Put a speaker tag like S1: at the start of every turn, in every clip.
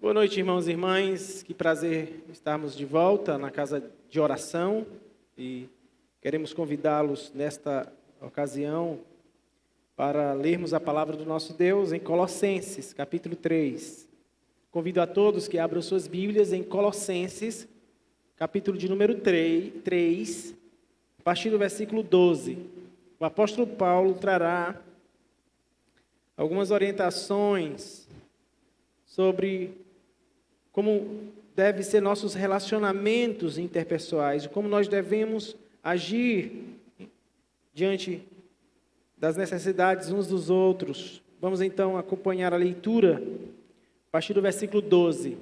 S1: Boa noite, irmãos e irmãs. Que prazer estarmos de volta na casa de oração e queremos convidá-los nesta ocasião para lermos a palavra do nosso Deus em Colossenses, capítulo 3. Convido a todos que abram suas Bíblias em Colossenses, capítulo de número 3, a partir do versículo 12. O apóstolo Paulo trará algumas orientações sobre como devem ser nossos relacionamentos interpessoais, como nós devemos agir diante das necessidades uns dos outros. Vamos então acompanhar a leitura a partir do versículo 12.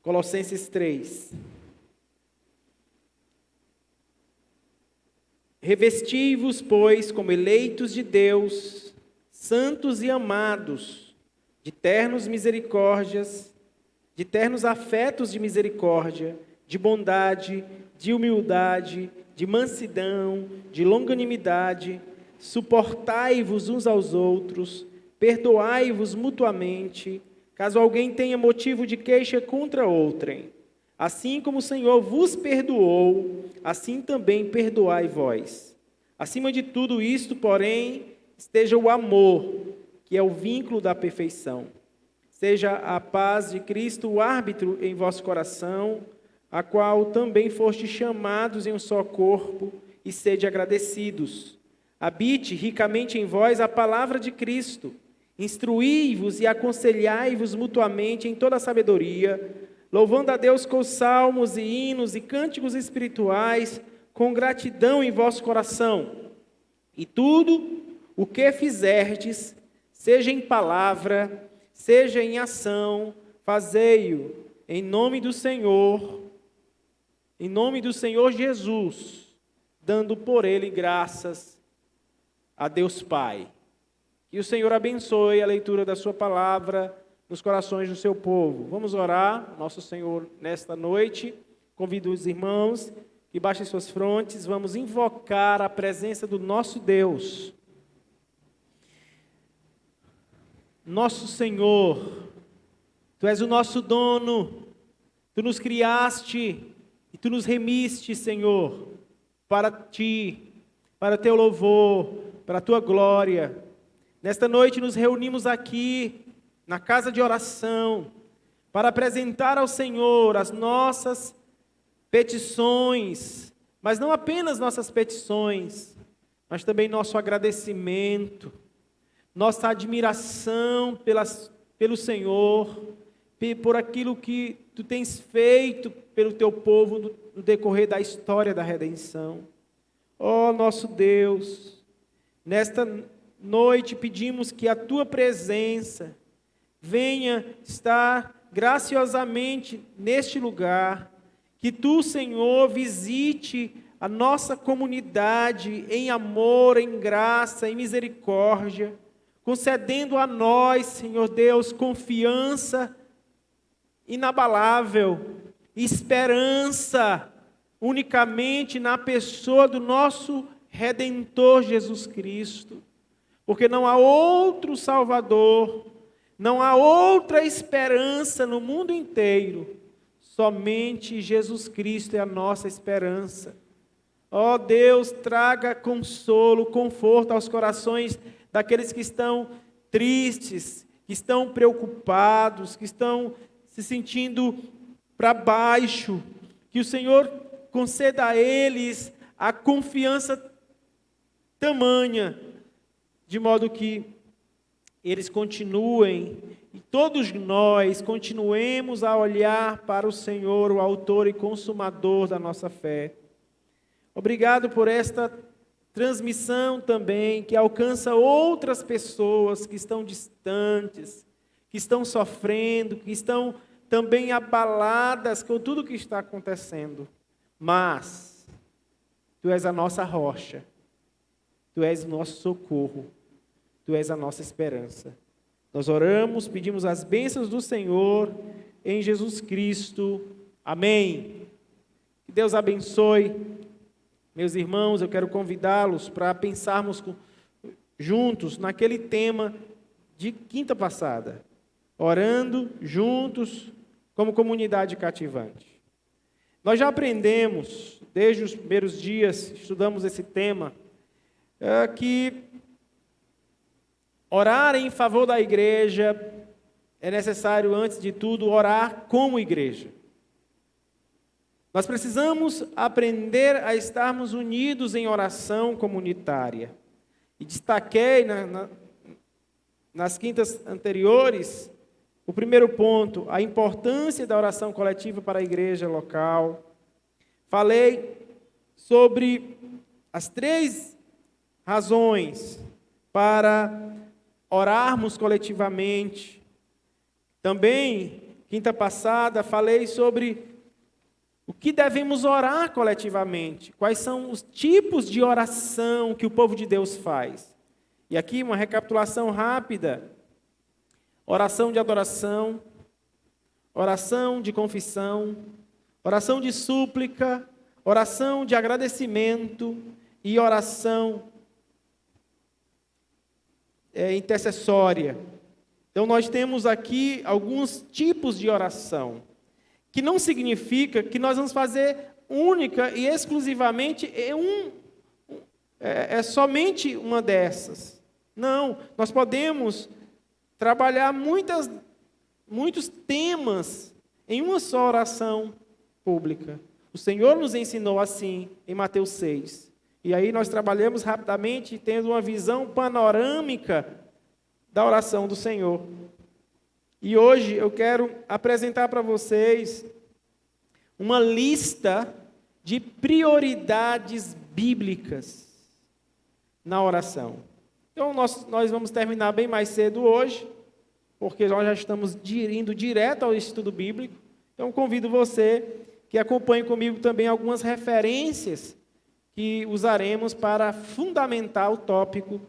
S1: Colossenses 3. Revesti-vos, pois, como eleitos de Deus, santos e amados, de ternos misericórdias, de ternos afetos de misericórdia, de bondade, de humildade, de mansidão, de longanimidade, suportai-vos uns aos outros, perdoai-vos mutuamente, caso alguém tenha motivo de queixa contra outrem. Assim como o Senhor vos perdoou, assim também perdoai vós. Acima de tudo isto, porém, esteja o amor, que é o vínculo da perfeição. Seja a paz de Cristo o árbitro em vosso coração, a qual também fostes chamados em um só corpo, e sede agradecidos. Habite ricamente em vós a palavra de Cristo. Instruí-vos e aconselhai-vos mutuamente em toda a sabedoria, louvando a Deus com salmos e hinos e cânticos espirituais, com gratidão em vosso coração. E tudo o que fizerdes, seja em palavra, seja em ação, fazei-o em nome do Senhor Jesus, dando por ele graças a Deus Pai. Que o Senhor abençoe a leitura da sua palavra nos corações do seu povo. Vamos orar, nosso Senhor, nesta noite. Convido os irmãos que baixem suas frontes. Vamos invocar a presença do nosso Deus. Nosso Senhor, Tu és o nosso dono, Tu nos criaste e Tu nos remiste, Senhor, para Ti, para Teu louvor, para a Tua glória. Nesta noite nos reunimos aqui, na casa de oração, para apresentar ao Senhor as nossas petições, mas não apenas nossas petições, mas também nosso agradecimento, nossa admiração pelo Senhor, por aquilo que Tu tens feito pelo Teu povo no decorrer da história da redenção. Ó nosso Deus, nesta noite pedimos que a Tua presença venha estar graciosamente neste lugar, que Tu, Senhor, visite a nossa comunidade em amor, em graça, em misericórdia, concedendo a nós, Senhor Deus, confiança inabalável, esperança unicamente na pessoa do nosso Redentor Jesus Cristo, porque não há outro Salvador, não há outra esperança no mundo inteiro, somente Jesus Cristo é a nossa esperança. Ó Deus, traga consolo, conforto aos corações daqueles que estão tristes, que estão preocupados, que estão se sentindo para baixo, que o Senhor conceda a eles a confiança tamanha, de modo que eles continuem, e todos nós continuemos a olhar para o Senhor, o autor e consumador da nossa fé. Obrigado por esta transmissão também, que alcança outras pessoas que estão distantes, que estão sofrendo, que estão também abaladas com tudo o que está acontecendo. Mas Tu és a nossa rocha, Tu és o nosso socorro, Tu és a nossa esperança. Nós oramos, pedimos as bênçãos do Senhor em Jesus Cristo. Amém. Que Deus abençoe. Meus irmãos, eu quero convidá-los para pensarmos juntos naquele tema de quinta passada. orando juntos como comunidade cativante. Nós já aprendemos, desde os primeiros dias, estudamos esse tema, que orar em favor da igreja é necessário, antes de tudo, orar como igreja. Nós precisamos aprender a estarmos unidos em oração comunitária. E destaquei nas quintas anteriores o primeiro ponto, a importância da oração coletiva para a igreja local. Falei sobre as 3 razões para orarmos coletivamente. Também, quinta passada, falei sobre o que devemos orar coletivamente, quais são os tipos de oração que o povo de Deus faz. E aqui uma recapitulação rápida: oração de adoração, oração de confissão, oração de súplica, oração de agradecimento e oração intercessória. Então, nós temos aqui alguns tipos de oração, que não significa que nós vamos fazer única e exclusivamente somente uma dessas. Não, nós podemos trabalhar muitos temas em uma só oração pública. O Senhor nos ensinou assim em Mateus 6. E aí nós trabalhamos rapidamente, tendo uma visão panorâmica da oração do Senhor. E hoje eu quero apresentar para vocês uma lista de prioridades bíblicas na oração. Então, nós vamos terminar bem mais cedo hoje, porque nós já estamos indo direto ao estudo bíblico. Então, convido você que acompanhe comigo também algumas referências que usaremos para fundamentar o tópico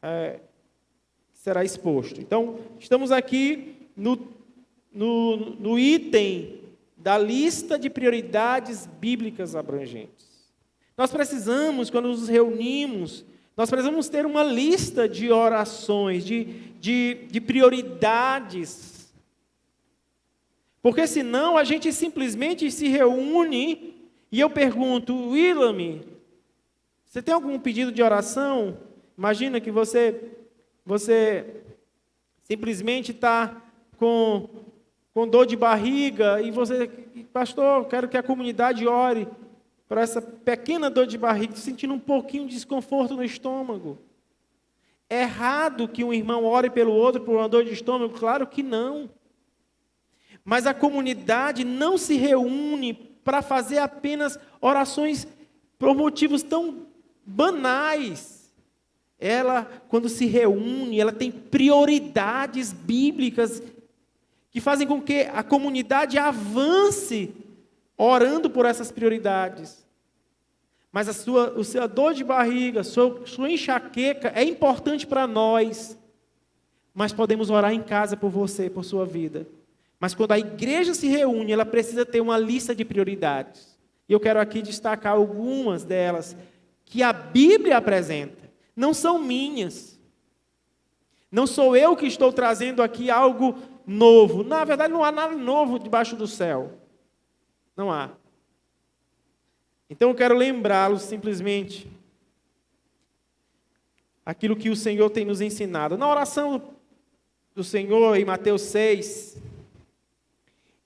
S1: que será exposto. Então, estamos aqui no item da lista de prioridades bíblicas abrangentes. Nós precisamos, quando nos reunimos, nós precisamos ter uma lista de orações, de prioridades. Porque senão a gente simplesmente se reúne e eu pergunto: Willam, você tem algum pedido de oração? Imagina que você simplesmente está com dor de barriga e você, pastor, quero que a comunidade ore para essa pequena dor de barriga, sentindo um pouquinho de desconforto no estômago. É errado que um irmão ore pelo outro por uma dor de estômago? Claro que não. Mas a comunidade não se reúne para fazer apenas orações por motivos tão banais. Ela, quando se reúne, ela tem prioridades bíblicas que fazem com que a comunidade avance orando por essas prioridades. Mas a sua dor de barriga, sua enxaqueca é importante para nós. Mas podemos orar em casa por você, por sua vida. Mas quando a igreja se reúne, ela precisa ter uma lista de prioridades. E eu quero aqui destacar algumas delas que a Bíblia apresenta. Não são minhas. Não sou eu que estou trazendo aqui algo novo. Na verdade, não há nada novo debaixo do céu. Não há. Então eu quero lembrá-los simplesmente aquilo que o Senhor tem nos ensinado. Na oração do Senhor, em Mateus 6,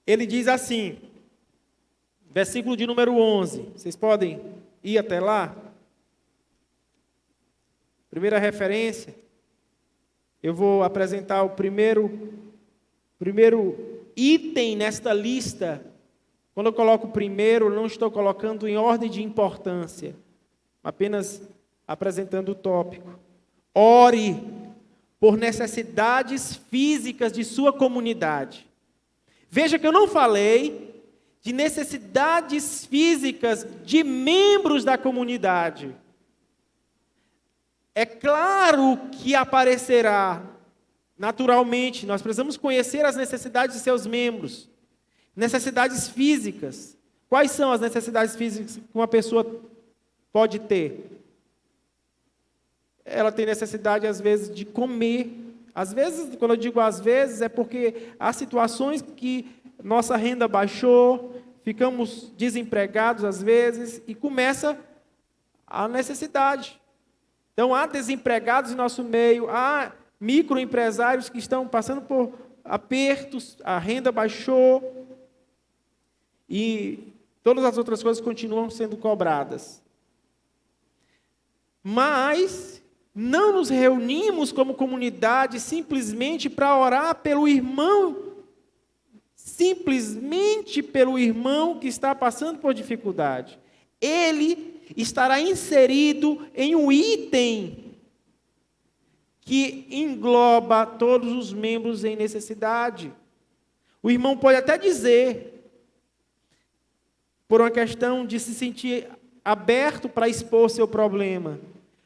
S1: ele diz assim, versículo de número 11. Vocês podem ir até lá? Primeira referência. Eu vou apresentar o primeiro item nesta lista. Quando eu coloco primeiro, eu não estou colocando em ordem de importância, apenas apresentando o tópico. Ore por necessidades físicas de sua comunidade. Veja que eu não falei de necessidades físicas de membros da comunidade. É claro que aparecerá, naturalmente, nós precisamos conhecer as necessidades de seus membros. Necessidades físicas. Quais são as necessidades físicas que uma pessoa pode ter? Ela tem necessidade, às vezes, de comer Às vezes, quando eu digo às vezes, é porque há situações que nossa renda baixou, ficamos desempregados às vezes e começa a necessidade. Então, há desempregados em nosso meio, há microempresários que estão passando por apertos, a renda baixou e todas as outras coisas continuam sendo cobradas. Mas não nos reunimos como comunidade simplesmente para orar pelo irmão, simplesmente pelo irmão que está passando por dificuldade. Ele estará inserido em um item que engloba todos os membros em necessidade. O irmão pode até dizer, por uma questão de se sentir aberto para expor seu problema,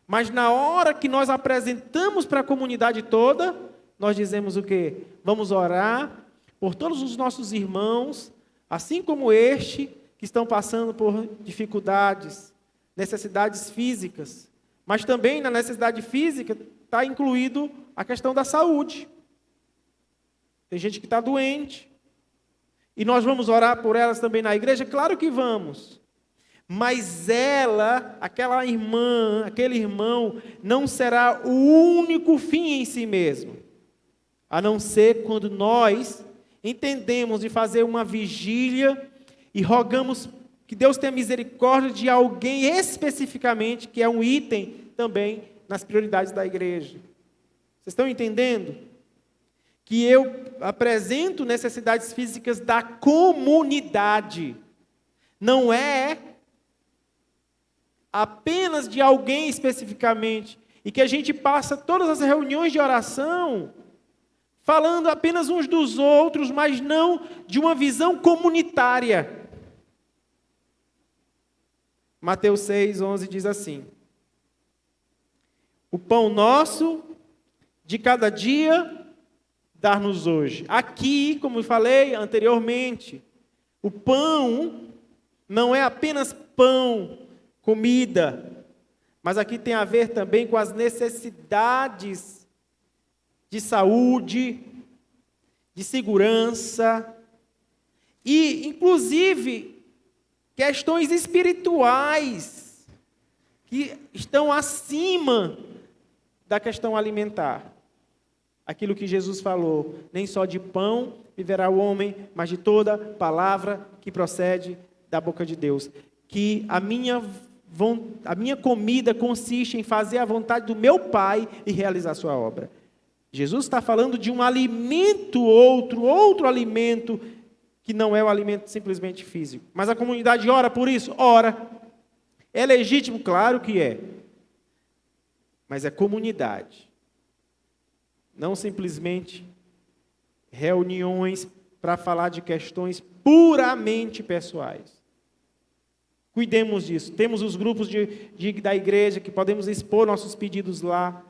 S1: mas na hora que nós apresentamos para a comunidade toda, nós dizemos o quê? Vamos orar por todos os nossos irmãos, assim como este, que estão passando por dificuldades, necessidades físicas. Mas também na necessidade física está incluído a questão da saúde. Tem gente que está doente. E nós vamos orar por elas também na igreja? Claro que vamos. Mas ela, aquela irmã, aquele irmão, não será o único fim em si mesmo. A não ser quando nós entendemos de fazer uma vigília e rogamos que Deus tenha misericórdia de alguém especificamente, que é um item também nas prioridades da igreja. Vocês estão entendendo? Que eu apresento necessidades físicas da comunidade. Não é apenas de alguém especificamente. E que a gente passa todas as reuniões de oração falando apenas uns dos outros, mas não de uma visão comunitária. Mateus 6:11 diz assim: o pão nosso de cada dia dar-nos hoje. Aqui, como eu falei anteriormente, o pão não é apenas pão, comida, mas aqui tem a ver também com as necessidades de saúde, de segurança e, inclusive, questões espirituais que estão acima da questão alimentar. Aquilo que Jesus falou, nem só de pão viverá o homem, mas de toda palavra que procede da boca de Deus. Que a minha comida consiste em fazer a vontade do meu Pai e realizar a sua obra. Jesus está falando de um alimento, outro alimento, que não é o alimento simplesmente físico. Mas a comunidade ora por isso? Ora. É legítimo? Claro que é. Mas é comunidade. Não simplesmente reuniões para falar de questões puramente pessoais. Cuidemos disso. Temos os grupos da igreja que podemos expor nossos pedidos lá.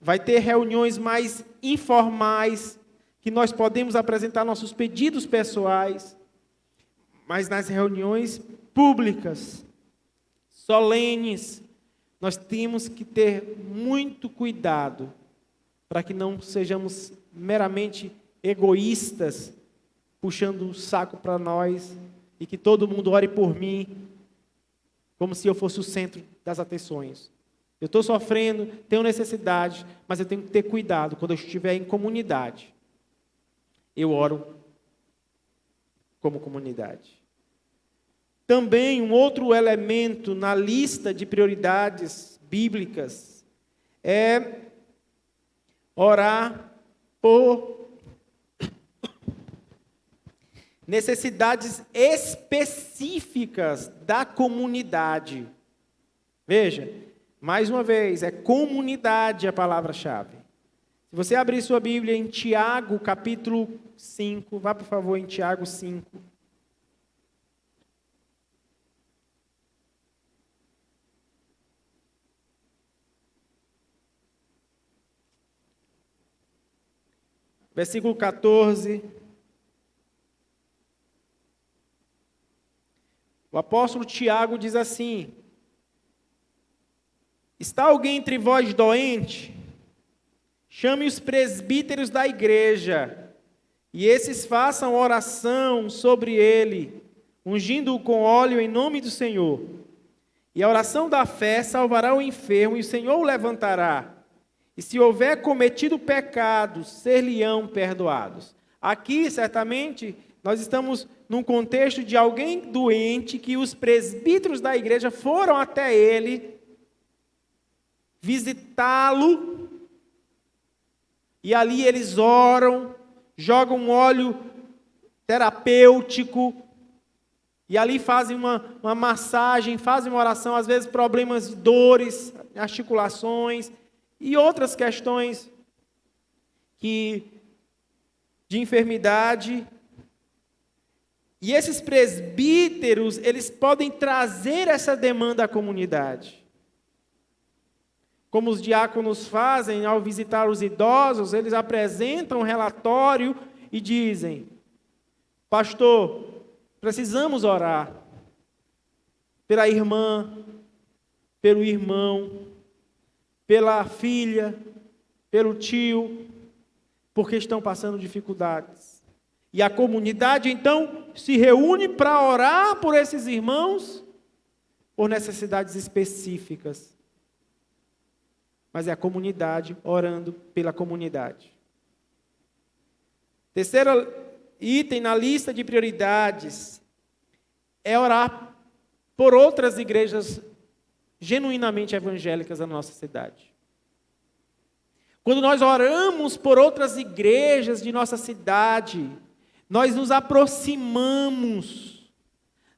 S1: Vai ter reuniões mais informais, que nós podemos apresentar nossos pedidos pessoais. Mas nas reuniões públicas, solenes, nós temos que ter muito cuidado para que não sejamos meramente egoístas, puxando o saco para nós, e que todo mundo ore por mim, como se eu fosse o centro das atenções. Eu estou sofrendo, tenho necessidade, mas eu tenho que ter cuidado. Quando eu estiver em comunidade, eu oro como comunidade. Também um outro elemento na lista de prioridades bíblicas é orar por necessidades específicas da comunidade. Veja, mais uma vez, é comunidade a palavra-chave. Se você abrir sua Bíblia em Tiago, capítulo 5, vá, por favor, em Tiago 5. Versículo 14. O apóstolo Tiago diz assim: está alguém entre vós doente? chame os presbíteros da igreja, e esses façam oração sobre ele, ungindo-o com óleo em nome do Senhor. E a oração da fé salvará o enfermo, e o Senhor o levantará. E se houver cometido pecados, ser-lhe-ão perdoados. Aqui, certamente, nós estamos num contexto de alguém doente, que os presbíteros da igreja foram até ele, visitá-lo, e ali eles oram, jogam um óleo terapêutico, e ali fazem uma massagem, fazem uma oração, às vezes problemas de dores, articulações, e outras questões de enfermidade. E esses presbíteros, eles podem trazer essa demanda à comunidade. Como os diáconos fazem ao visitar os idosos, eles apresentam um relatório e dizem: pastor, precisamos orar pela irmã, pelo irmão, pela filha, pelo tio, porque estão passando dificuldades. E a comunidade, então, se reúne para orar por esses irmãos, por necessidades específicas. Mas é a comunidade orando pela comunidade. Terceiro item na lista de prioridades é orar por outras igrejas genuinamente evangélicas da nossa cidade. Quando nós oramos por outras igrejas de nossa cidade, nós nos aproximamos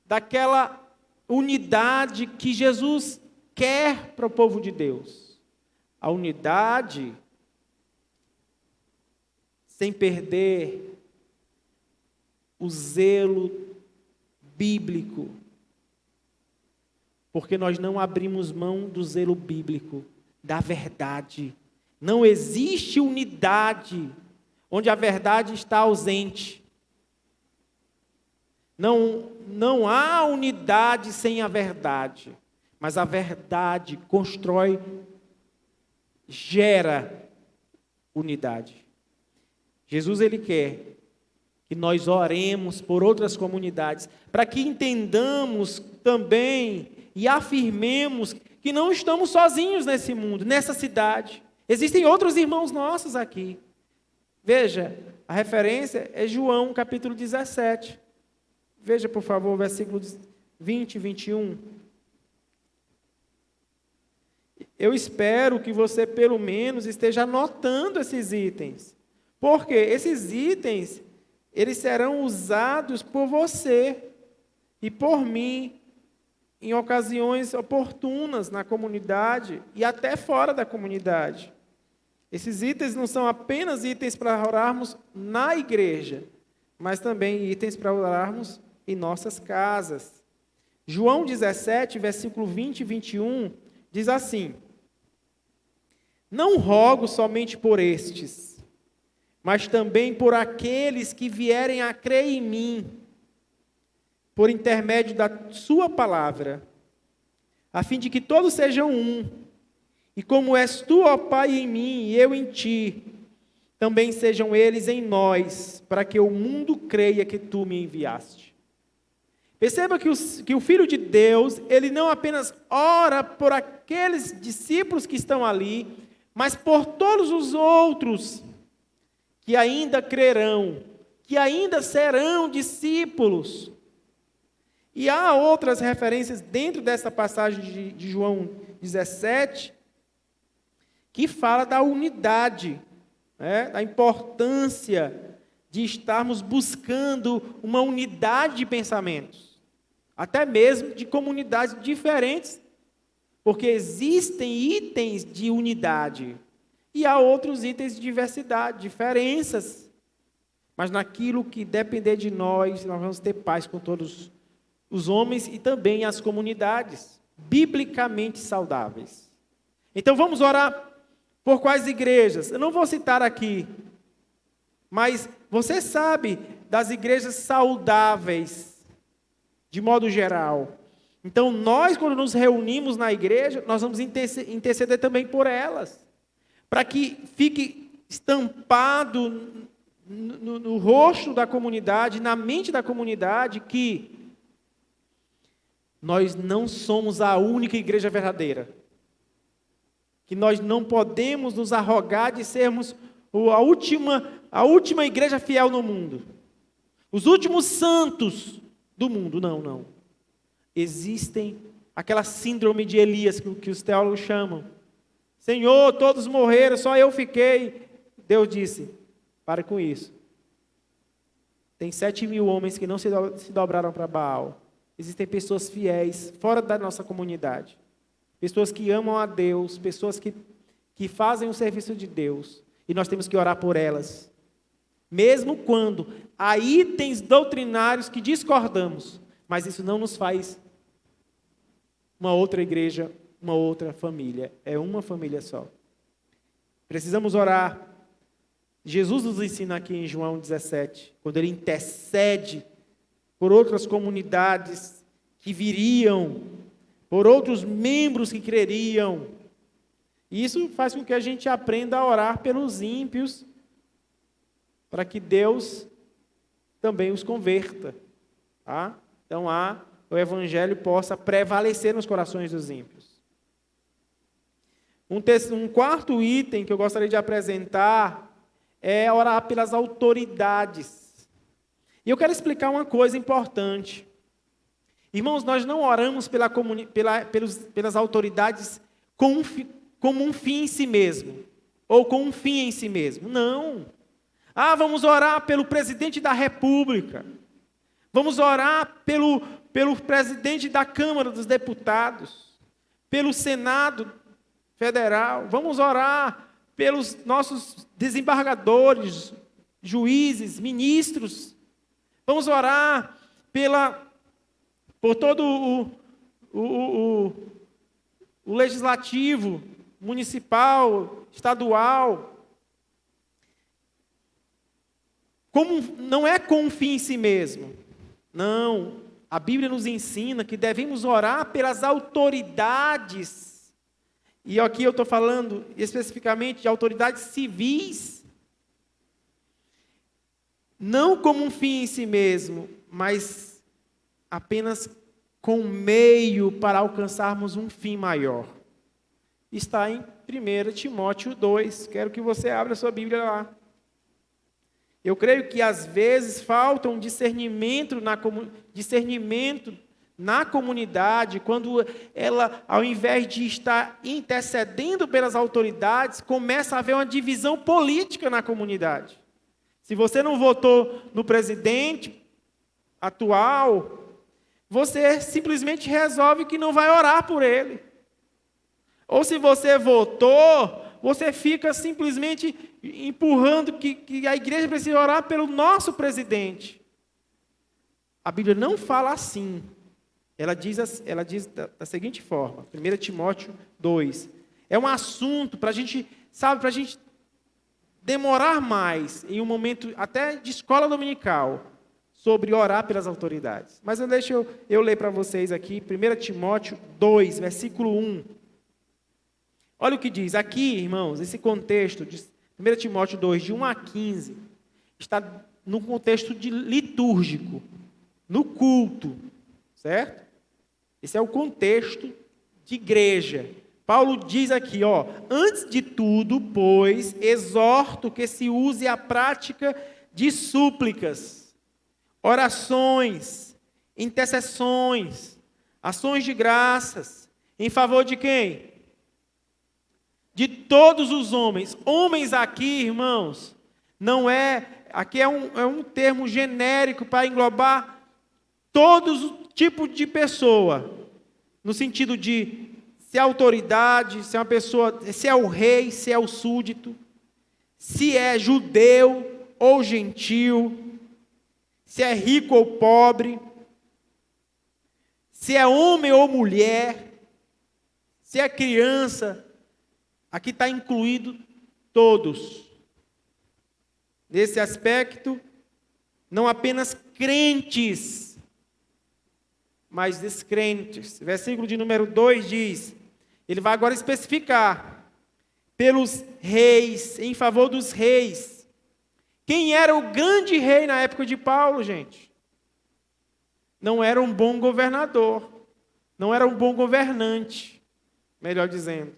S1: daquela unidade que Jesus quer para o povo de Deus. A unidade sem perder o zelo bíblico. Porque nós não abrimos mão do zelo bíblico, da verdade. Não existe unidade onde a verdade está ausente. Não há unidade sem a verdade, mas a verdade constrói, gera unidade. Jesus, ele quer que nós oremos por outras comunidades, para que entendamos também e afirmemos que não estamos sozinhos nesse mundo, nessa cidade. Existem outros irmãos nossos aqui. Veja, a referência é João, capítulo 17. Veja, por favor, versículos 20 e 21. Eu espero que você, pelo menos, esteja anotando esses itens. Porque esses itens, eles serão usados por você e por mim em ocasiões oportunas na comunidade e até fora da comunidade. Esses itens não são apenas itens para orarmos na igreja, mas também itens para orarmos em nossas casas. João 17, versículo 20 e 21, diz assim: não rogo somente por estes, mas também por aqueles que vierem a crer em mim, por intermédio da sua palavra, a fim de que todos sejam um, e como és tu, ó Pai, em mim, e eu em ti, também sejam eles em nós, para que o mundo creia que tu me enviaste. Perceba que o Filho de Deus, ele não apenas ora por aqueles discípulos que estão ali, mas por todos os outros que ainda crerão, que ainda serão discípulos. E há outras referências dentro dessa passagem de João 17, que fala da unidade, da importância de estarmos buscando uma unidade de pensamentos, até mesmo de comunidades diferentes, porque existem itens de unidade e há outros itens de diversidade, diferenças, mas naquilo que depender de nós vamos ter paz com todos os homens e também as comunidades, biblicamente saudáveis. Então vamos orar por quais igrejas? Eu não vou citar aqui, mas você sabe das igrejas saudáveis, de modo geral. Então nós, quando nos reunimos na igreja, nós vamos interceder também por elas, para que fique estampado no rosto da comunidade, na mente da comunidade, que nós não somos a única igreja verdadeira. Que nós não podemos nos arrogar de sermos a última igreja fiel no mundo. Os últimos santos do mundo. Não. Existem aquela síndrome de Elias que os teólogos chamam. Senhor, todos morreram, só eu fiquei. Deus disse, pare com isso. Tem 7.000 homens que não se dobraram para Baal. Existem pessoas fiéis fora da nossa comunidade. Pessoas que amam a Deus, pessoas que fazem o serviço de Deus. E nós temos que orar por elas. Mesmo quando há itens doutrinários que discordamos. Mas isso não nos faz uma outra igreja, uma outra família. É uma família só. Precisamos orar. Jesus nos ensina aqui em João 17, quando ele intercede por outras comunidades que viriam, por outros membros que creriam. E isso faz com que a gente aprenda a orar pelos ímpios, para que Deus também os converta. Tá? Então, o evangelho possa prevalecer nos corações dos ímpios. Um quarto item que eu gostaria de apresentar é orar pelas autoridades. E eu quero explicar uma coisa importante. Irmãos, nós não oramos pelas autoridades como um fim em si mesmo, ou com um fim em si mesmo. Não. Vamos orar pelo presidente da República. Vamos orar pelo presidente da Câmara dos Deputados, pelo Senado Federal. Vamos orar pelos nossos desembargadores, juízes, ministros. Vamos orar por todo o legislativo, municipal, estadual. Não é com um fim em si mesmo. Não. A Bíblia nos ensina que devemos orar pelas autoridades. E aqui eu estou falando especificamente de autoridades civis. Não como um fim em si mesmo, mas apenas com meio para alcançarmos um fim maior. Está em 1 Timóteo 2. Quero que você abra a sua Bíblia lá. Eu creio que às vezes falta um discernimento na comunidade, quando ela, ao invés de estar intercedendo pelas autoridades, começa a haver uma divisão política na comunidade. Se você não votou no presidente atual, você simplesmente resolve que não vai orar por ele. Ou se você votou, você fica simplesmente empurrando que a igreja precisa orar pelo nosso presidente. A Bíblia não fala assim. Ela diz da seguinte forma, 1 Timóteo 2. É um assunto para a gente demorar mais, em um momento até de escola dominical, sobre orar pelas autoridades. Mas deixa eu ler para vocês aqui, 1 Timóteo 2, versículo 1. Olha o que diz. Aqui, irmãos, esse contexto de 1 Timóteo 2, de 1 a 15, está no contexto litúrgico, no culto, certo? Esse é o contexto de igreja. Paulo diz aqui, antes de tudo, pois, exorto que se use a prática de súplicas, orações, intercessões, ações de graças, em favor de quem? De todos os homens. Homens aqui, irmãos, aqui é um termo genérico para englobar todos os tipos de pessoa, no sentido de se é autoridade, se é uma pessoa, se é o rei, se é o súdito, se é judeu ou gentil, se é rico ou pobre, se é homem ou mulher, se é criança. Aqui está incluído todos. Nesse aspecto, não apenas crentes, mas descrentes. Versículo de número 2 diz, ele vai agora especificar, pelos reis, em favor dos reis. Quem era o grande rei na época de Paulo, gente? Não era um bom governador, não era um bom governante, melhor dizendo.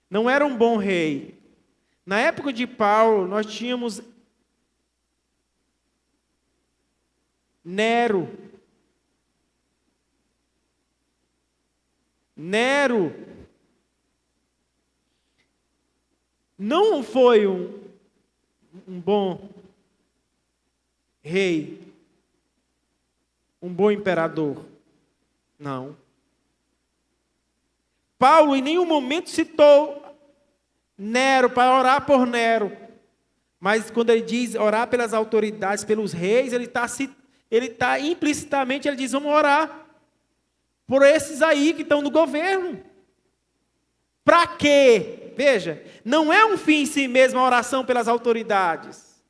S1: Não era um bom rei. Na época de Paulo, nós tínhamos Nero. Nero não foi um bom rei, um bom imperador. Não. Paulo em nenhum momento citou Nero para orar por Nero. Mas quando ele diz orar pelas autoridades, pelos reis, ele está implicitamente, ele diz, vamos orar por esses aí que estão no governo. Para quê? Veja, não é um fim em si mesmo a oração pelas autoridades.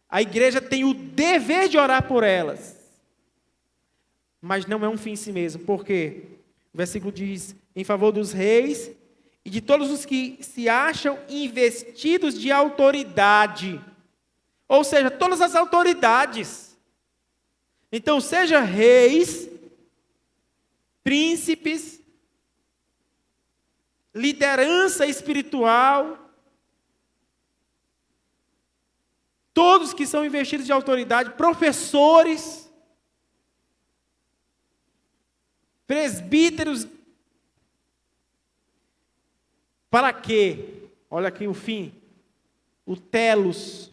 S1: A igreja tem o dever de orar por elas. Mas não é um fim em si mesmo. Por quê? O versículo diz, em favor dos reis e de todos os que se acham investidos de autoridade. Ou seja, todas as autoridades. Então, seja reis, príncipes, liderança espiritual, todos que são investidos de autoridade, professores, presbíteros. Para quê? Olha aqui o fim, o telos,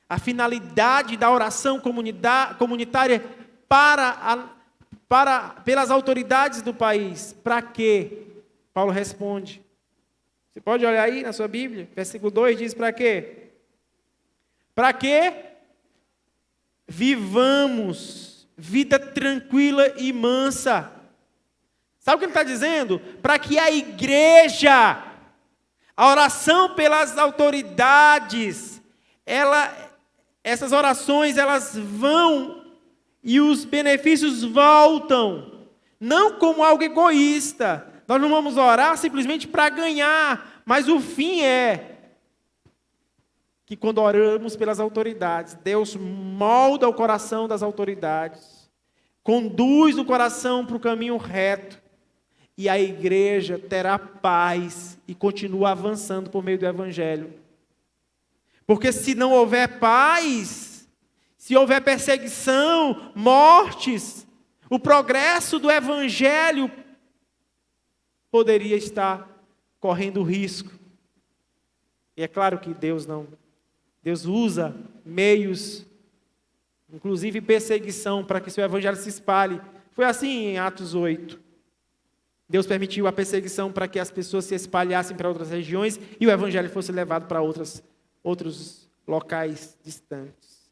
S1: a finalidade da oração comunitária pelas autoridades do país. Para quê? Paulo responde. Você pode olhar aí na sua Bíblia, versículo 2 diz para quê? Para que vivamos vida tranquila e mansa. Sabe o que ele está dizendo? Para que a igreja, a oração pelas autoridades, essas orações elas vão e os benefícios voltam, não como algo egoísta. Nós não vamos orar simplesmente para ganhar, mas o fim é que quando oramos pelas autoridades, Deus molda o coração das autoridades, conduz o coração para o caminho reto, e a igreja terá paz e continua avançando por meio do Evangelho. Porque se não houver paz, se houver perseguição, mortes, o progresso do Evangelho poderia estar correndo risco. E é claro que Deus usa meios, inclusive perseguição, para que seu Evangelho se espalhe. Foi assim em Atos 8. Deus permitiu a perseguição para que as pessoas se espalhassem para outras regiões e o Evangelho fosse levado para outros locais distantes.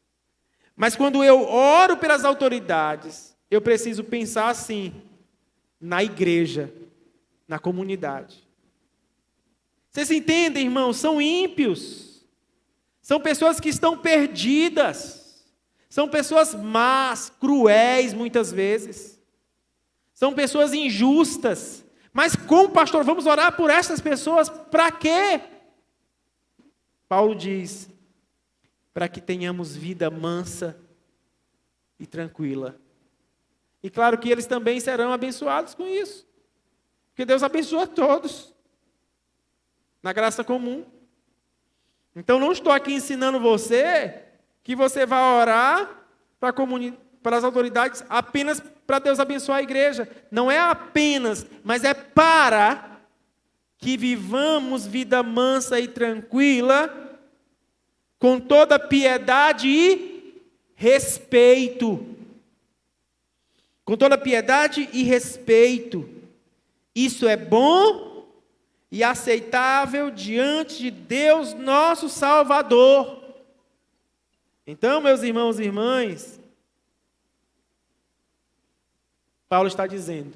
S1: Mas quando eu oro pelas autoridades, eu preciso pensar assim, na igreja, na comunidade. Vocês entendem, irmãos? São ímpios. São pessoas que estão perdidas. São pessoas más, cruéis muitas vezes. São pessoas injustas. Mas como, pastor, vamos orar por essas pessoas? Para quê? Paulo diz, para que tenhamos vida mansa e tranquila. E claro que eles também serão abençoados com isso. Porque Deus abençoa todos. Na graça comum. Então não estou aqui ensinando você que você vai orar para as autoridades apenas para Deus abençoar a igreja. Não é apenas, mas é para que vivamos vida mansa e tranquila, com toda piedade e respeito. Com toda piedade e respeito. Isso é bom e aceitável diante de Deus, nosso Salvador. Então, meus irmãos e irmãs, Paulo está dizendo,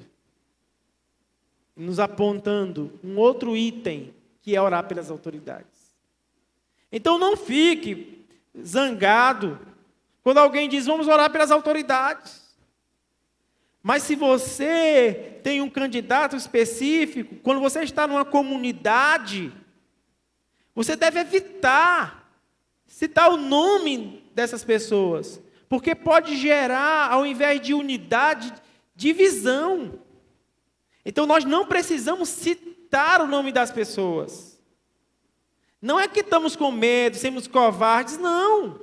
S1: nos apontando um outro item, que é orar pelas autoridades. Então não fique zangado quando alguém diz, vamos orar pelas autoridades. Mas se você tem um candidato específico, quando você está numa comunidade, você deve evitar citar o nome dessas pessoas, porque pode gerar, ao invés de unidade, divisão. Então nós não precisamos citar o nome das pessoas. Não é que estamos com medo, sermos covardes, não.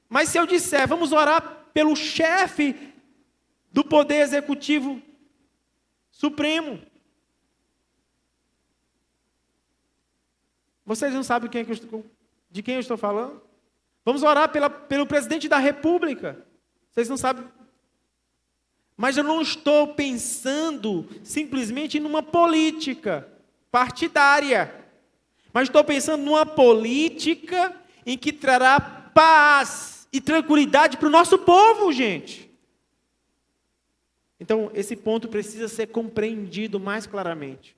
S1: Mas se eu disser, vamos orar pelo chefe do Poder Executivo Supremo. Vocês não sabem de quem eu estou falando? Vamos orar pelo presidente da República. Vocês não sabem. Mas eu não estou pensando simplesmente numa política partidária. Mas estou pensando numa política em que trará paz e tranquilidade para o nosso povo, gente. Então, esse ponto precisa ser compreendido mais claramente.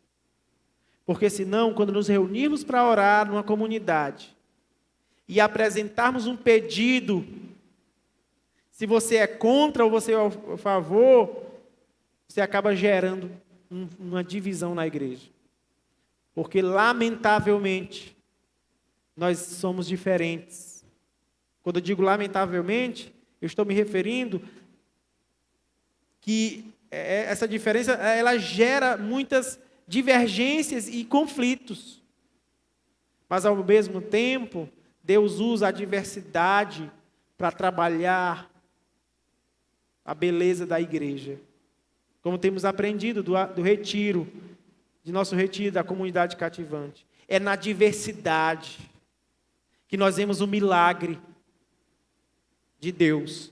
S1: Porque senão, quando nos reunirmos para orar numa comunidade e apresentarmos um pedido, se você é contra ou você é a favor, você acaba gerando uma divisão na igreja. Porque, lamentavelmente, nós somos diferentes. Quando eu digo lamentavelmente, eu estou me referindo que essa diferença ela gera muitas divergências e conflitos. Mas, ao mesmo tempo, Deus usa a diversidade para trabalhar a beleza da igreja. Como temos aprendido do retiro, de nosso retiro da comunidade cativante. É na diversidade que nós vemos o milagre de Deus.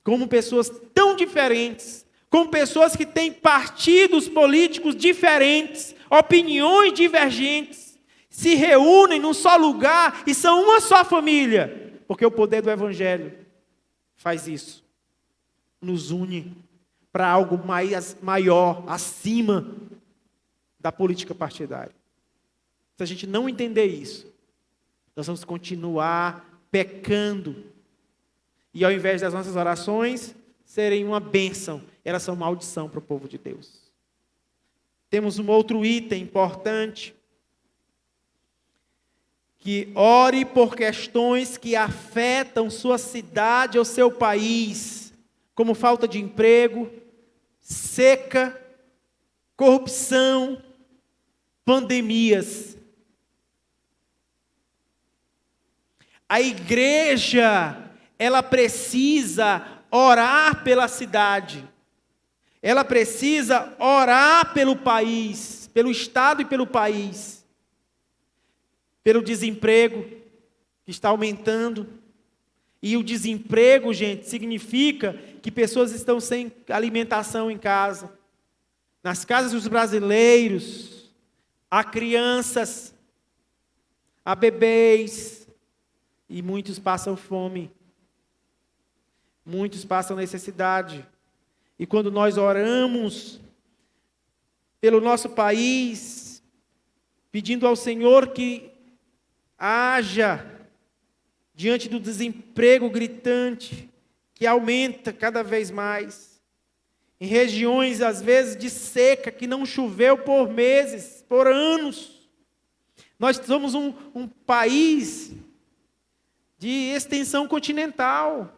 S1: Como pessoas tão diferentes, como pessoas que têm partidos políticos diferentes, opiniões divergentes, se reúnem num só lugar e são uma só família, porque o poder do Evangelho faz isso, nos une para algo maior, acima da política partidária. Se a gente não entender isso, nós vamos continuar pecando, e ao invés das nossas orações serem uma bênção, elas são maldição para o povo de Deus. Temos um outro item importante, que ore por questões que afetam sua cidade ou seu país, como falta de emprego, seca, corrupção, pandemias. A igreja, ela precisa orar pela cidade. Ela precisa orar pelo país, pelo estado e pelo país. Pelo desemprego que está aumentando. E o desemprego, gente, significa que pessoas estão sem alimentação em casa. Nas casas dos brasileiros, há crianças, há bebês, e muitos passam fome. Muitos passam necessidade. E quando nós oramos pelo nosso país, pedindo ao Senhor que haja, diante do desemprego gritante, que aumenta cada vez mais, em regiões, às vezes, de seca, que não choveu por meses, por anos. Nós somos um país de extensão continental.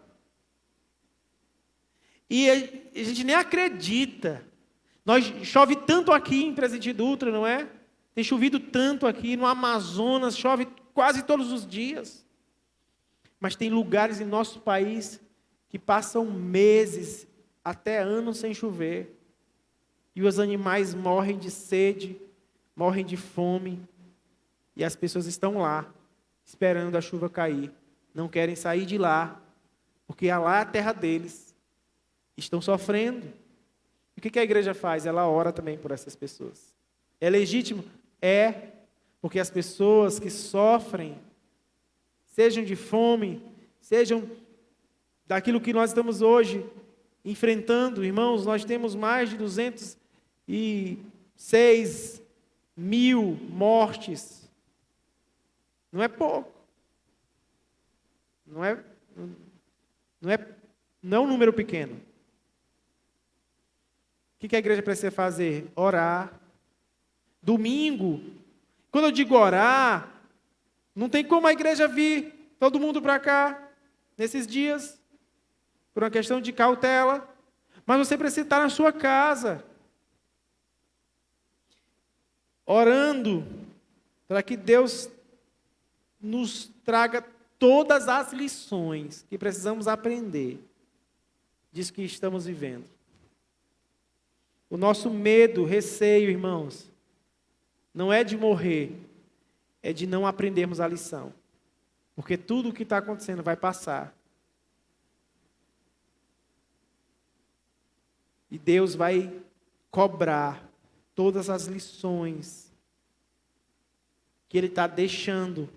S1: E a gente nem acredita. Chove tanto aqui em Presidente Dutra, não é? Tem chovido tanto aqui no Amazonas, chove quase todos os dias. Mas tem lugares em nosso país que passam meses, até anos sem chover. E os animais morrem de sede, morrem de fome. E as pessoas estão lá, esperando a chuva cair. Não querem sair de lá, porque lá é a terra deles. Estão sofrendo. E o que a igreja faz? Ela ora também por essas pessoas. É legítimo? É, porque as pessoas que sofrem, sejam de fome, sejam daquilo que nós estamos hoje enfrentando, irmãos, nós temos mais de 206 mil mortes. Não é pouco. Não é um número pequeno. que a igreja precisa fazer? Orar. Domingo. Quando eu digo orar, não tem como a igreja vir todo mundo para cá nesses dias, por uma questão de cautela. Mas você precisa estar na sua casa, orando, para que Deus nos traga todas as lições que precisamos aprender disso que estamos vivendo. O nosso medo, receio, irmãos, não é de morrer, é de não aprendermos a lição. Porque tudo o que está acontecendo vai passar. E Deus vai cobrar todas as lições que Ele está deixando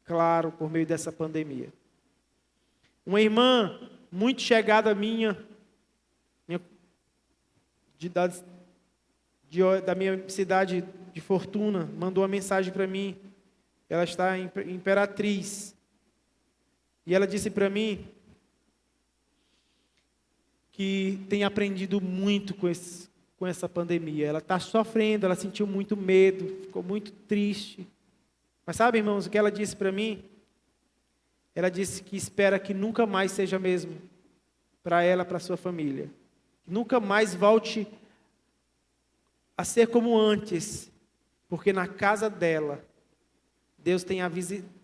S1: claro por meio dessa pandemia. Uma irmã muito chegada minha da minha cidade de Fortuna, mandou uma mensagem para mim. Ela está em Imperatriz. E ela disse para mim que tem aprendido muito com essa pandemia. Ela está sofrendo, ela sentiu muito medo, ficou muito triste. Mas sabe, irmãos, o que ela disse para mim? Ela disse que espera que nunca mais seja mesmo para ela, para sua família. Que nunca mais volte a ser como antes, porque na casa dela, Deus tenha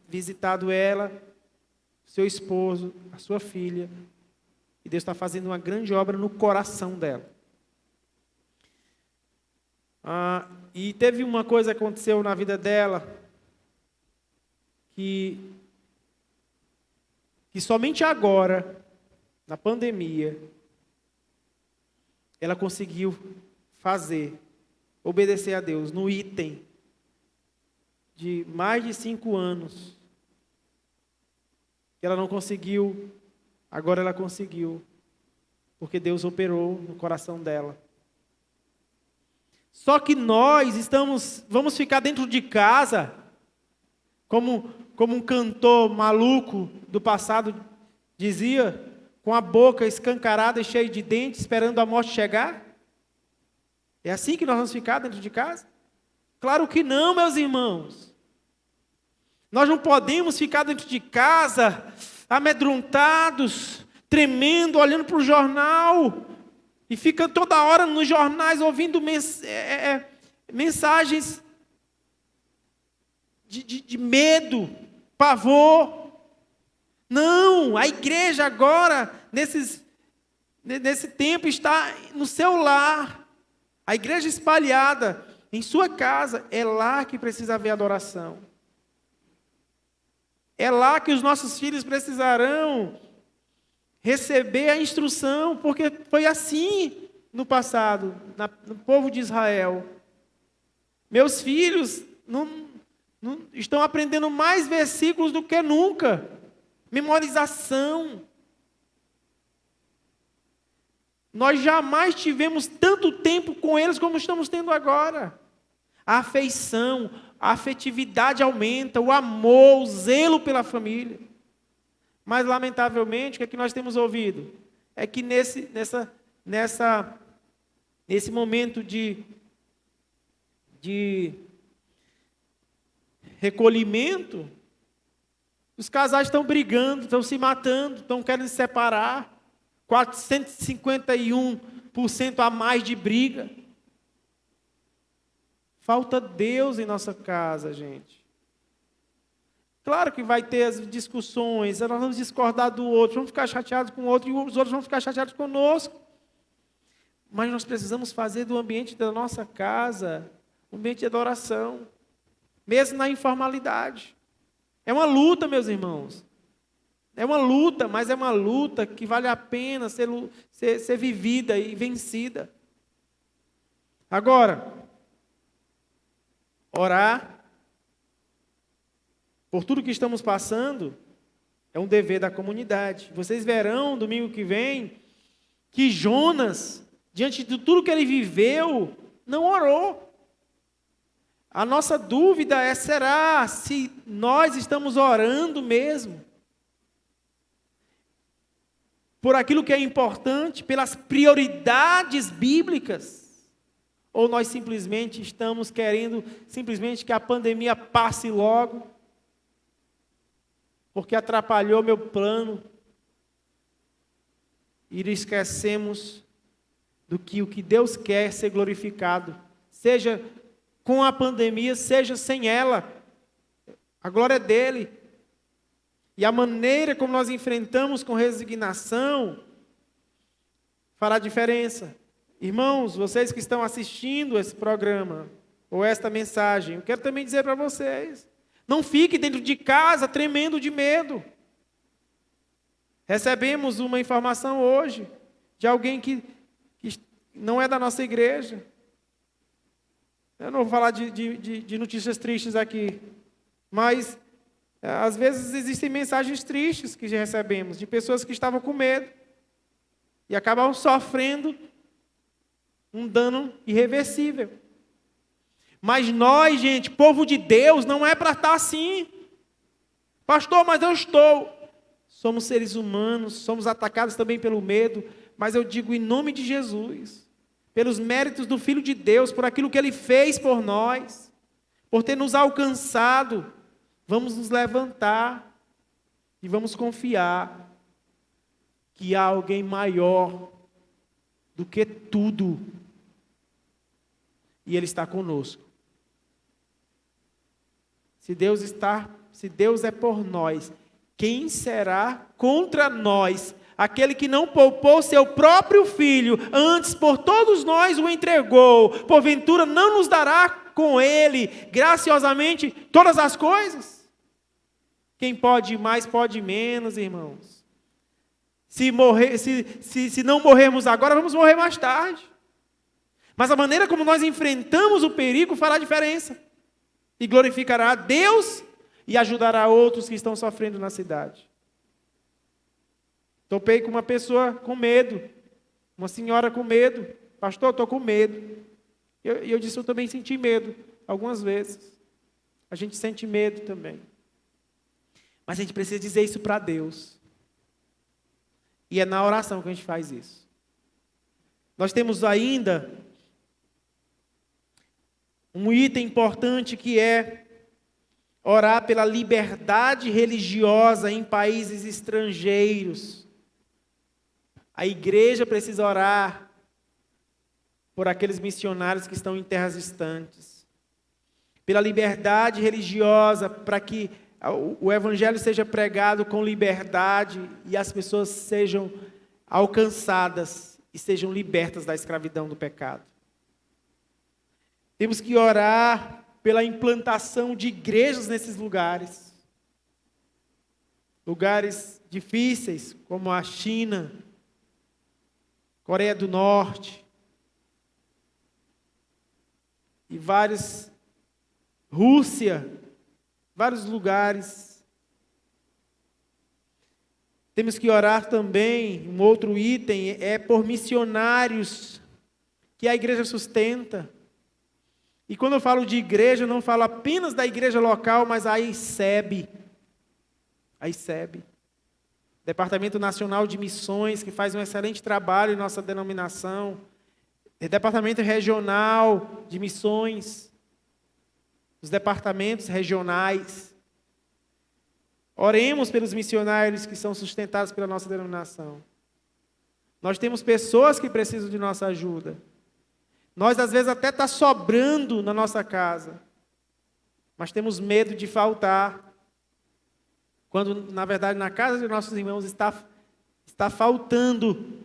S1: visitado ela, seu esposo, a sua filha, e Deus está fazendo uma grande obra no coração dela. E teve uma coisa que aconteceu na vida dela, que somente agora, na pandemia, ela conseguiu obedecer a Deus no item de mais de 5 anos. Ela não conseguiu, agora ela conseguiu, porque Deus operou no coração dela. Só que nós vamos ficar dentro de casa, como um cantor maluco do passado dizia, com a boca escancarada e cheia de dentes, esperando a morte chegar? É assim que nós vamos ficar dentro de casa? Claro que não, meus irmãos. Nós não podemos ficar dentro de casa, amedrontados, tremendo, olhando para o jornal, e ficando toda hora nos jornais ouvindo mensagens de medo, pavor. Não, a igreja agora, nesse tempo, está no seu lar. A igreja espalhada em sua casa, é lá que precisa haver adoração. É lá que os nossos filhos precisarão receber a instrução, porque foi assim no passado, no povo de Israel. Meus filhos não estão aprendendo mais versículos do que nunca. Memorização. Nós jamais tivemos tanto tempo com eles como estamos tendo agora. A afeição, a afetividade aumenta, o amor, o zelo pela família. Mas, lamentavelmente, o que é que nós temos ouvido? É que nesse momento de recolhimento, os casais estão brigando, estão se matando, estão querendo se separar. 451% a mais de briga. Falta Deus em nossa casa, gente. Claro que vai ter as discussões, nós vamos discordar do outro, vamos ficar chateados com o outro, e os outros vão ficar chateados conosco. Mas nós precisamos fazer do ambiente da nossa casa um ambiente de adoração, mesmo na informalidade. É uma luta, meus irmãos. É uma luta, mas é uma luta que vale a pena ser vivida e vencida. Agora, orar por tudo que estamos passando é um dever da comunidade. Vocês verão, domingo que vem, que Jonas, diante de tudo que ele viveu, não orou. A nossa dúvida será se nós estamos orando mesmo. por aquilo que é importante, pelas prioridades bíblicas? Ou nós simplesmente estamos querendo simplesmente que a pandemia passe logo, porque atrapalhou meu plano, e esquecemos do que o que Deus quer ser glorificado, seja com a pandemia, seja sem ela. A glória é dele. E a maneira como nós enfrentamos com resignação fará diferença. Irmãos, vocês que estão assistindo esse programa, ou esta mensagem, eu quero também dizer para vocês, não fique dentro de casa tremendo de medo. Recebemos uma informação hoje de alguém que não é da nossa igreja. Eu não vou falar de notícias tristes aqui, mas às vezes existem mensagens tristes que recebemos, de pessoas que estavam com medo e acabam sofrendo um dano irreversível. Mas nós, gente, povo de Deus, não é para estar assim. Pastor, mas eu estou. Somos seres humanos, somos atacados também pelo medo, mas eu digo em nome de Jesus, pelos méritos do Filho de Deus, por aquilo que Ele fez por nós, por ter nos alcançado, vamos nos levantar e vamos confiar que há alguém maior do que tudo, e Ele está conosco. Se Deus é por nós, quem será contra nós? Aquele que não poupou seu próprio filho, antes por todos nós o entregou, porventura não nos dará com ele, graciosamente, todas as coisas? Quem pode mais, pode menos, irmãos. Se não morrermos agora, vamos morrer mais tarde. Mas a maneira como nós enfrentamos o perigo fará diferença. E glorificará a Deus e ajudará outros que estão sofrendo na cidade. Topei com uma pessoa com medo, uma senhora com medo. Pastor, estou com medo. E eu disse, eu também senti medo, algumas vezes. A gente sente medo também. Mas a gente precisa dizer isso para Deus. E é na oração que a gente faz isso. Nós temos ainda um item importante que é orar pela liberdade religiosa em países estrangeiros. A igreja precisa orar por aqueles missionários que estão em terras distantes. Pela liberdade religiosa, para que o evangelho seja pregado com liberdade e as pessoas sejam alcançadas e sejam libertas da escravidão do pecado. Temos que orar pela implantação de igrejas nesses lugares. Lugares difíceis, como a China, Coreia do Norte, e Rússia, vários lugares. Temos que orar também, um outro item, é por missionários que a igreja sustenta. E quando eu falo de igreja, eu não falo apenas da igreja local, mas a ICEB. A ICEB. Departamento Nacional de Missões, que faz um excelente trabalho em nossa denominação. Departamento Regional de Missões. Os departamentos regionais. Oremos pelos missionários que são sustentados pela nossa denominação. Nós temos pessoas que precisam de nossa ajuda. Nós, às vezes, até está sobrando na nossa casa, mas temos medo de faltar, quando, na verdade, na casa de nossos irmãos está faltando.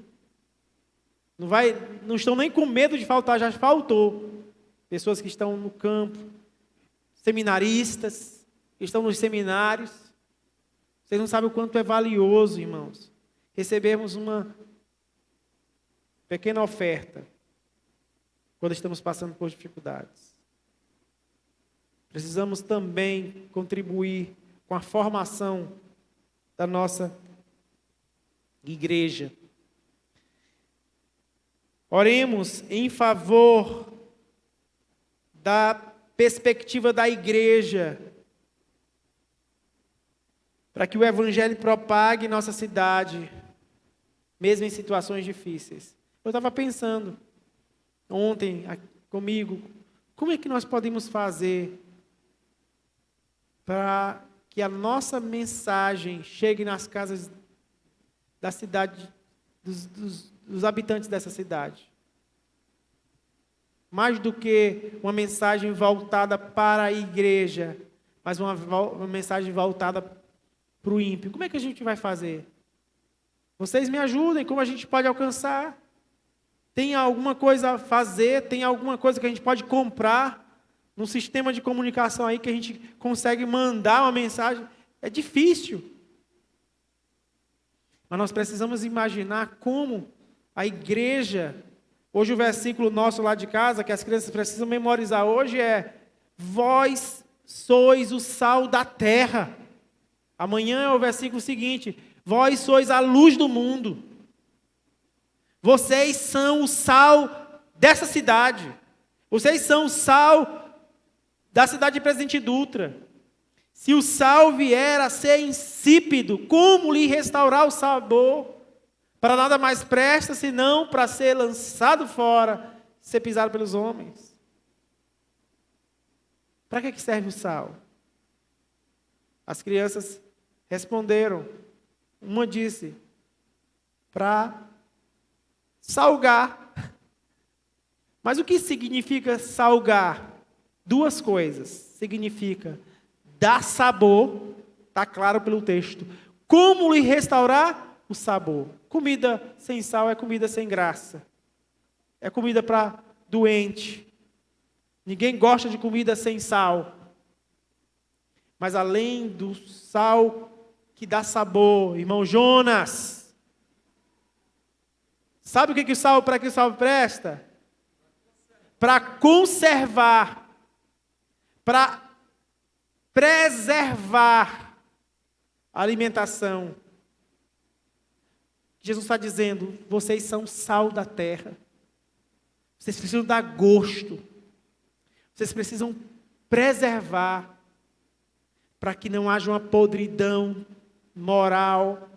S1: Não estão nem com medo de faltar, já faltou. Pessoas que estão no campo, seminaristas, que estão nos seminários. Vocês não sabem o quanto é valioso, irmãos, recebermos uma pequena oferta quando estamos passando por dificuldades. Precisamos também contribuir com a formação da nossa igreja. Oremos em favor da perspectiva da igreja, para que o evangelho propague em nossa cidade, mesmo em situações difíceis. Eu estava pensando ontem comigo, como é que nós podemos fazer para que a nossa mensagem chegue nas casas da cidade, dos habitantes dessa cidade? Mais do que uma mensagem voltada para a igreja, mas uma mensagem voltada para o ímpio. Como é que a gente vai fazer? Vocês me ajudem, como a gente pode alcançar? Tem alguma coisa a fazer? Tem alguma coisa que a gente pode comprar num sistema de comunicação aí que a gente consegue mandar uma mensagem? É difícil. Mas nós precisamos imaginar como a igreja... Hoje o versículo nosso lá de casa, que as crianças precisam memorizar hoje é: vós sois o sal da terra. Amanhã é o versículo seguinte: vós sois a luz do mundo. Vocês são o sal dessa cidade. Vocês são o sal da cidade de Presidente Dutra. Se o sal vier a ser insípido, como lhe restaurar o sabor? Para nada mais presta, senão para ser lançado fora, ser pisado pelos homens. Para que serve o sal? As crianças responderam. Uma disse: para salgar. Mas o que significa salgar? Duas coisas. Significa dar sabor, está claro pelo texto. Como lhe restaurar o sabor? Comida sem sal é comida sem graça. É comida para doente. Ninguém gosta de comida sem sal. Mas além do sal que dá sabor, irmão Jonas, sabe o que o sal, para que o sal presta? Para conservar, para preservar a alimentação. Jesus está dizendo: vocês são sal da terra. Vocês precisam dar gosto. Vocês precisam preservar para que não haja uma podridão moral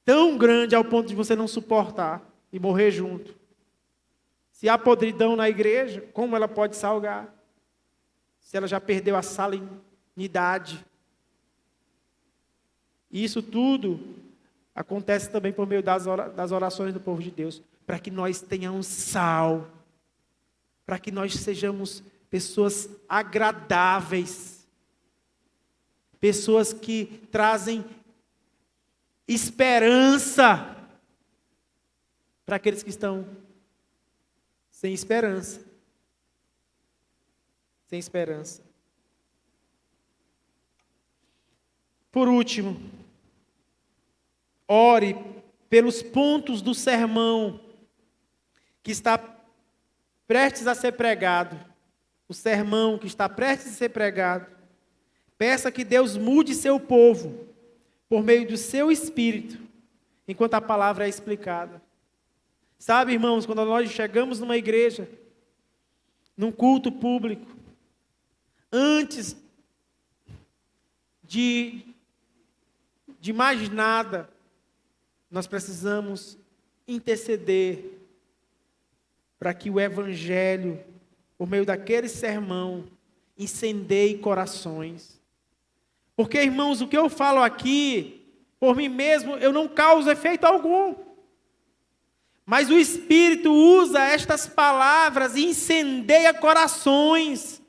S1: tão grande ao ponto de você não suportar e morrer junto. Se há podridão na igreja, como ela pode salgar? Se ela já perdeu a salinidade. Isso tudo acontece também por meio das orações do povo de Deus, para que nós tenhamos sal, para que nós sejamos pessoas agradáveis, pessoas que trazem esperança para aqueles que estão sem esperança. Sem esperança. Por último, ore pelos pontos do sermão que está prestes a ser pregado. O sermão que está prestes a ser pregado. Peça que Deus mude seu povo por meio do seu Espírito, enquanto a palavra é explicada. Sabe, irmãos, quando nós chegamos numa igreja, num culto público, antes de mais nada, nós precisamos interceder para que o Evangelho, por meio daquele sermão, incendeie corações. Porque, irmãos, o que eu falo aqui, por mim mesmo, eu não causo efeito algum. Mas o Espírito usa estas palavras e incendeia corações.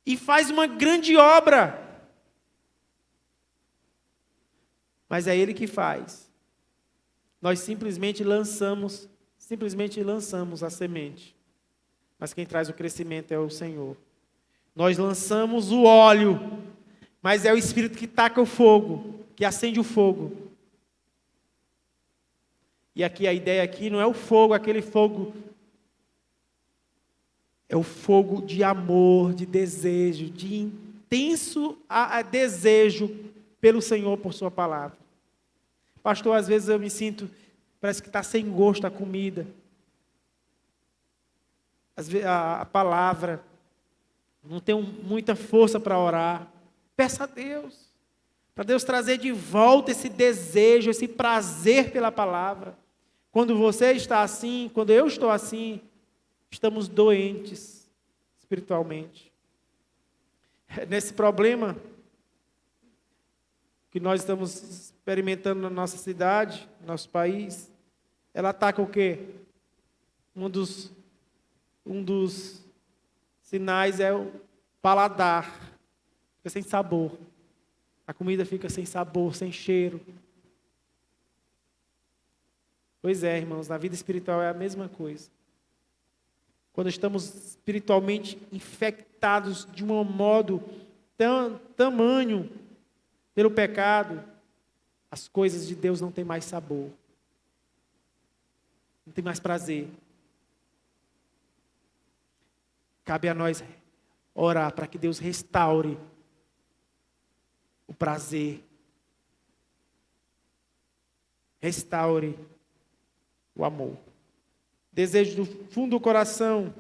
S1: E faz uma grande obra. Mas é Ele que faz. Nós simplesmente lançamos a semente. Mas quem traz o crescimento é o Senhor. Nós lançamos o óleo, mas é o Espírito que taca o fogo, que acende o fogo. E aqui a ideia aqui não é o fogo, aquele fogo. É o fogo de amor, de desejo, de intenso desejo pelo Senhor, por sua palavra. Pastor, às vezes eu me sinto, parece que está sem gosto a comida. Às vezes a palavra, não tenho muita força para orar. Peça a Deus. Para Deus trazer de volta esse desejo, esse prazer pela palavra. Quando você está assim, quando eu estou assim, estamos doentes espiritualmente. Nesse problema que nós estamos experimentando na nossa cidade, no nosso país, ela ataca o quê? Um dos sinais é o paladar. Fica sem sabor. A comida fica sem sabor, sem cheiro. Pois é, irmãos, na vida espiritual é a mesma coisa. Quando estamos espiritualmente infectados de um modo tamanho pelo pecado, as coisas de Deus não têm mais sabor. Não tem mais prazer. Cabe a nós orar para que Deus restaure o prazer. Restaure o amor. Desejo do fundo do coração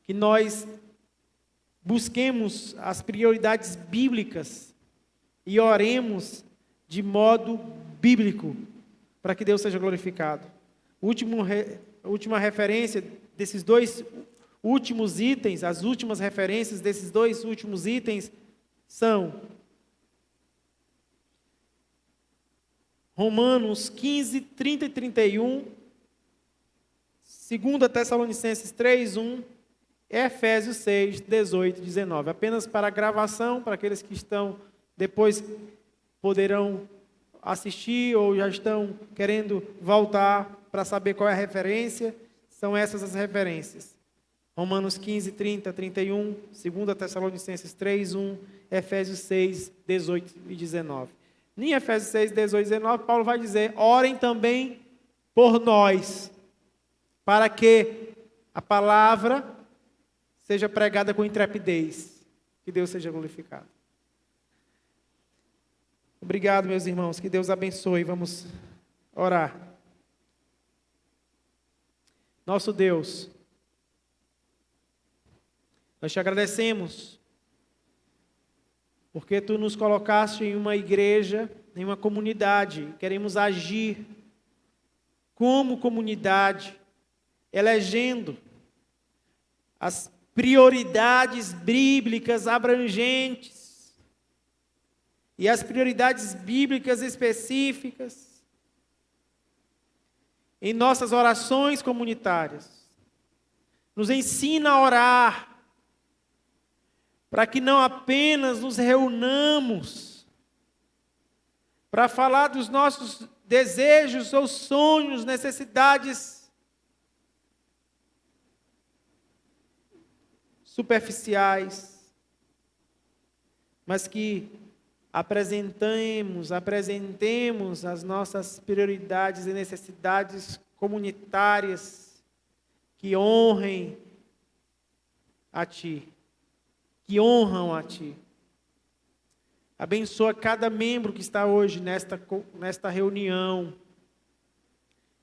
S1: que nós busquemos as prioridades bíblicas e oremos de modo bíblico para que Deus seja glorificado. A última referência desses dois últimos itens, as últimas referências desses dois últimos itens são Romanos 15, 30 e 31, 2 Tessalonicenses 3, 1, Efésios 6, 18 e 19. Apenas para gravação, para aqueles que estão depois poderão assistir ou já estão querendo voltar para saber qual é a referência, são essas as referências. Romanos 15, 30, 31, 2 Tessalonicenses 3, 1, Efésios 6, 18 e 19. Em Efésios 6, 18 e 19, Paulo vai dizer: orem também por nós, para que a palavra seja pregada com intrepidez, que Deus seja glorificado. Obrigado, meus irmãos, que Deus abençoe. Vamos orar. Nosso Deus, nós te agradecemos, porque tu nos colocaste em uma igreja, em uma comunidade. Queremos agir como comunidade, elegendo as prioridades bíblicas abrangentes e as prioridades bíblicas específicas em nossas orações comunitárias. Nos ensina a orar, para que não apenas nos reunamos para falar dos nossos desejos ou sonhos, necessidades superficiais, mas que apresentemos as nossas prioridades e necessidades comunitárias que honrem a Ti, que honram a Ti. Abençoa cada membro que está hoje nesta reunião.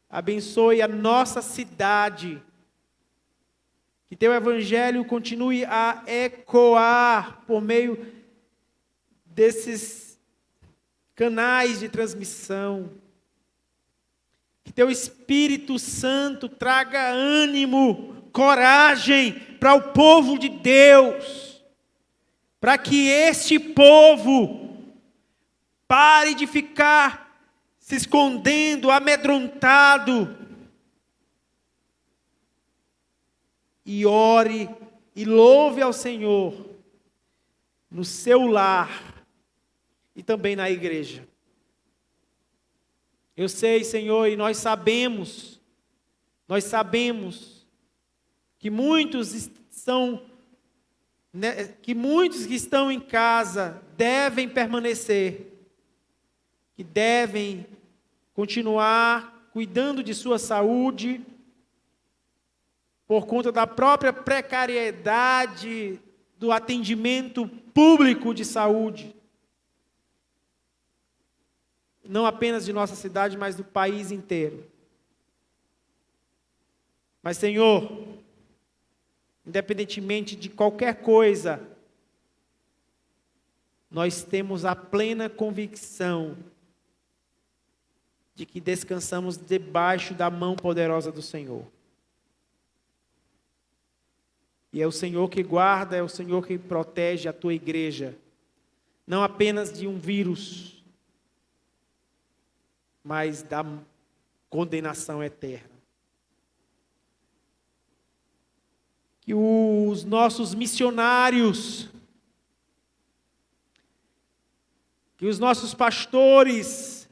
S1: Abençoe a nossa cidade. Que Teu Evangelho continue a ecoar por meio desses canais de transmissão. Que Teu Espírito Santo traga ânimo, coragem para o povo de Deus, para que este povo pare de ficar se escondendo, amedrontado, e ore e louve ao Senhor no seu lar e também na igreja. Eu sei, Senhor, e nós sabemos que muitos que estão em casa devem permanecer, que devem continuar cuidando de sua saúde, por conta da própria precariedade do atendimento público de saúde, não apenas de nossa cidade, mas do país inteiro. Mas, Senhor, independentemente de qualquer coisa, nós temos a plena convicção de que descansamos debaixo da mão poderosa do Senhor. E é o Senhor que guarda, é o Senhor que protege a tua igreja, não apenas de um vírus, mas da condenação eterna. Que os nossos missionários, que os nossos pastores,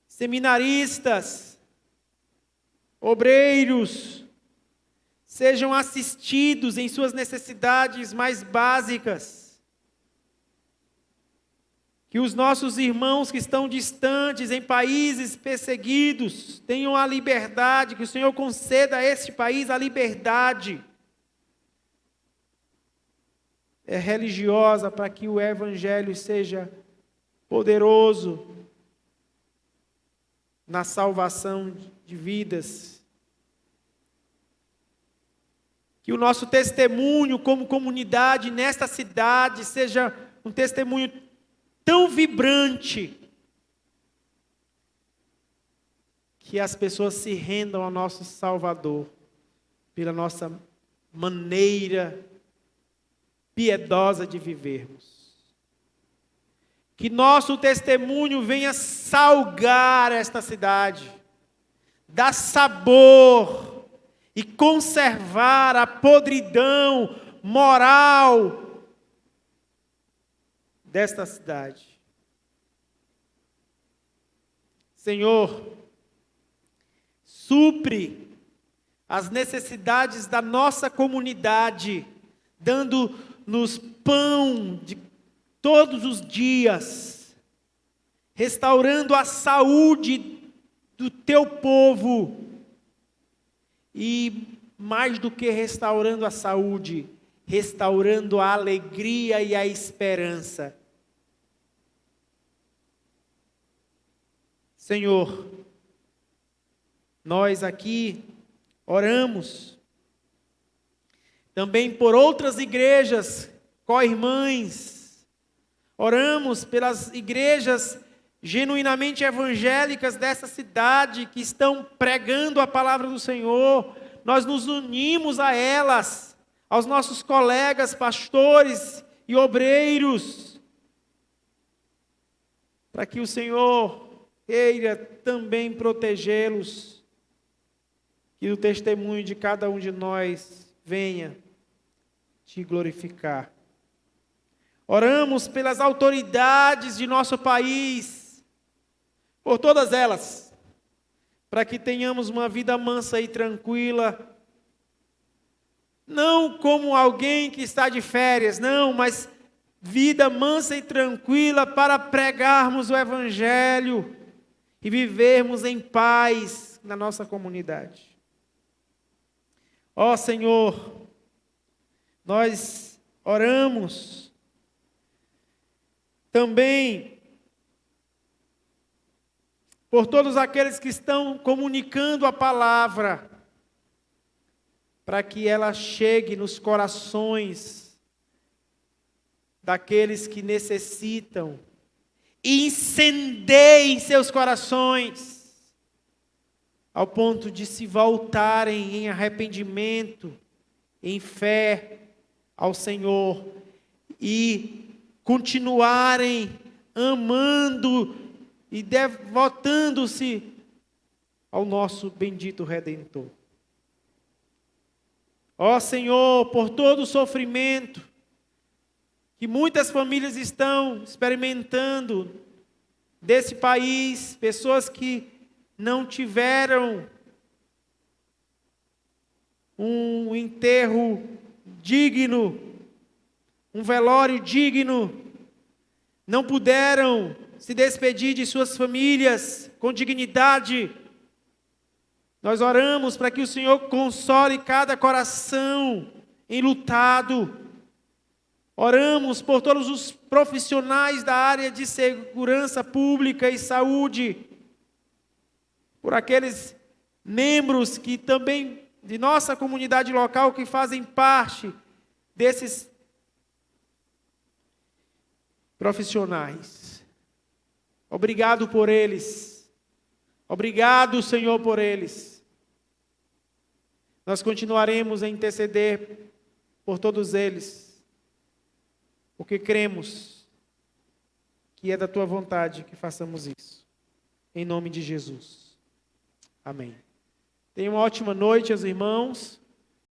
S1: seminaristas, obreiros, sejam assistidos em suas necessidades mais básicas. Que os nossos irmãos que estão distantes, em países perseguidos, tenham a liberdade, que o Senhor conceda a este país a liberdade religiosa, para que o Evangelho seja poderoso na salvação de vidas. Que o nosso testemunho como comunidade nesta cidade seja um testemunho tão vibrante que as pessoas se rendam ao nosso Salvador pela nossa maneira piedosa de vivermos. Que nosso testemunho venha salgar esta cidade, dar sabor e conservar a podridão moral desta cidade. Senhor, supre as necessidades da nossa comunidade, dando-nos pão de todos os dias, restaurando a saúde do teu povo. E mais do que restaurando a saúde, restaurando a alegria e a esperança. Senhor, nós aqui oramos também por outras igrejas, co-irmãs, oramos pelas igrejas genuinamente evangélicas dessa cidade, que estão pregando a palavra do Senhor. Nós nos unimos a elas, aos nossos colegas, pastores e obreiros, para que o Senhor queira também protegê-los, que o testemunho de cada um de nós venha te glorificar. Oramos pelas autoridades de nosso país, por todas elas, para que tenhamos uma vida mansa e tranquila, não como alguém que está de férias, não, mas vida mansa e tranquila para pregarmos o Evangelho e vivermos em paz na nossa comunidade. Ó Senhor, nós oramos também por todos aqueles que estão comunicando a palavra, para que ela chegue nos corações daqueles que necessitam e incendeiem seus corações, ao ponto de se voltarem em arrependimento, em fé ao Senhor e continuarem amando e devotando-se ao nosso bendito Redentor. Ó Senhor, por todo o sofrimento que muitas famílias estão experimentando desse país, pessoas que não tiveram um enterro digno, um velório digno, não puderam se despedir de suas famílias com dignidade. Nós oramos para que o Senhor console cada coração enlutado. Oramos por todos os profissionais da área de segurança pública e saúde, por aqueles membros que também de nossa comunidade local que fazem parte desses profissionais. Obrigado por eles. Obrigado, Senhor, por eles. Nós continuaremos a interceder por todos eles, porque cremos que é da Tua vontade que façamos isso. Em nome de Jesus. Amém. Tenham uma ótima noite, os irmãos.